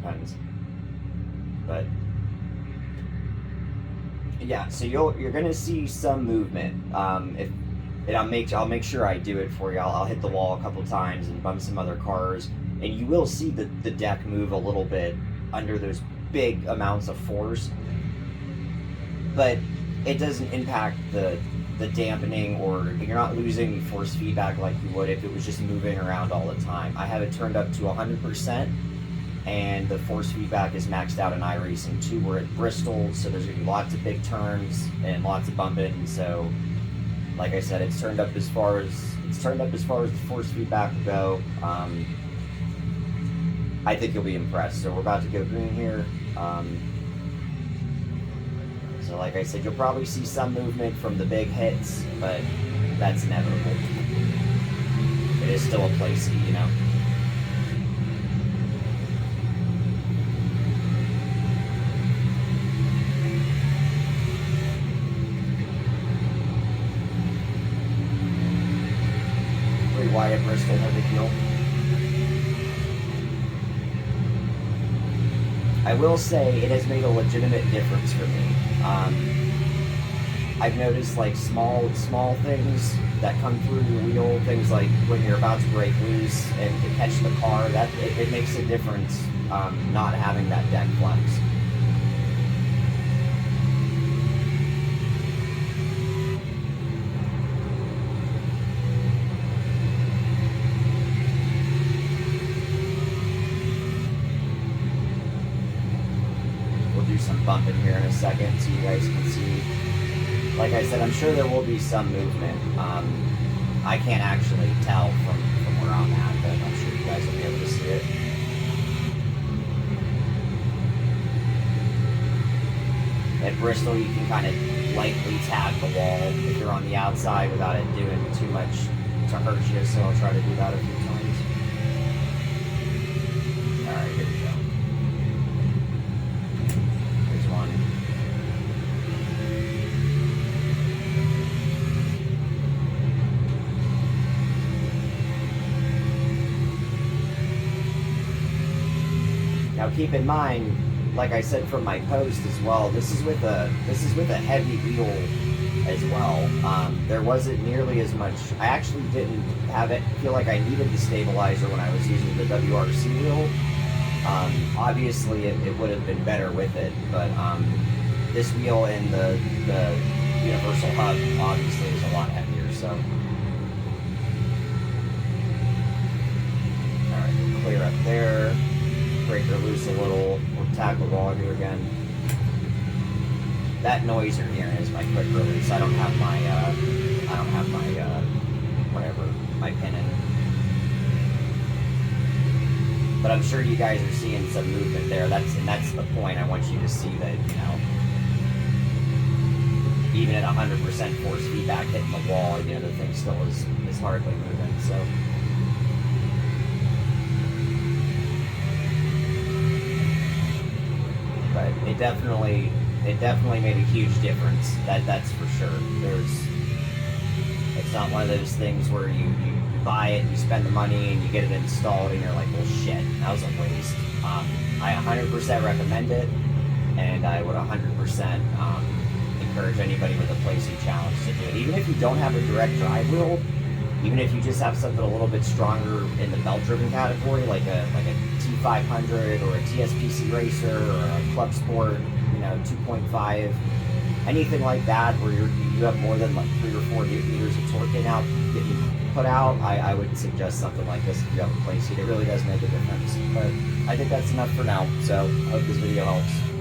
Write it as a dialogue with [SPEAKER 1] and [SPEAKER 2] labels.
[SPEAKER 1] depends. But yeah, so you're gonna see some movement. If and I'll make sure I do it for you. I'll hit the wall a couple times and bump some other cars, and you will see the deck move a little bit under those big amounts of force. But it doesn't impact the dampening, or you're not losing force feedback like you would if it was just moving around all the time. I have it turned up to 100%, and the force feedback is maxed out in iRacing 2. We're at Bristol, so there's gonna be lots of big turns and lots of bumping. So, like I said, it's turned up as far as the force feedback will go. I think you'll be impressed. So we're about to go green here. So like I said, you'll probably see some movement from the big hits, but that's inevitable. It is still a Playseat, you know? Pretty wide at Bristol, no big deal. I will say it has made a legitimate difference for me. I've noticed like small things that come through your wheel, things like when you're about to break loose and to catch the car, that it makes a difference not having that deck flex. Do some bumping here in a second so you guys can see. Like I said, I'm sure there will be some movement. I can't actually tell from where I'm at, but I'm sure you guys will be able to see it. At Bristol, you can kind of lightly tap the wall if you're on the outside without it doing too much to hurt you, so I'll try to do that a few times. Alright, here we go. Now keep in mind, like I said from my post as well, this is with a heavy wheel as well. There wasn't nearly as much. I actually didn't feel like I needed the stabilizer when I was using the WRC wheel. Obviously it would have been better with it, but this wheel and the universal hub obviously is a lot heavier. So, all right, clear up there. Breaker loose a little. We'll tackle wall here again. That noise you're hearing is my quick release. I don't have my my pin in. But I'm sure you guys are seeing some movement there. That's the point. I want you to see that, you know, even at 100% force feedback hitting the wall, you know, the thing still is hardly moving. So. But it definitely made a huge difference. That's for sure. It's not one of those things where you buy it, you spend the money, and you get it installed, and you're like, well, shit, that was a waste. I 100% recommend it, and I would 100% encourage anybody with a Playseat challenge to do it. Even if you don't have a direct drive wheel, even if you just have something a little bit stronger in the belt-driven category, like a T500 or a TSPC Racer or a Club Sport, you know, 2.5, anything like that, where you have more than like 3 or 4 Newton meters of torque getting put out, I would suggest something like this if you have a Playseat. It really does make a difference. But I think that's enough for now. So I hope this video helps.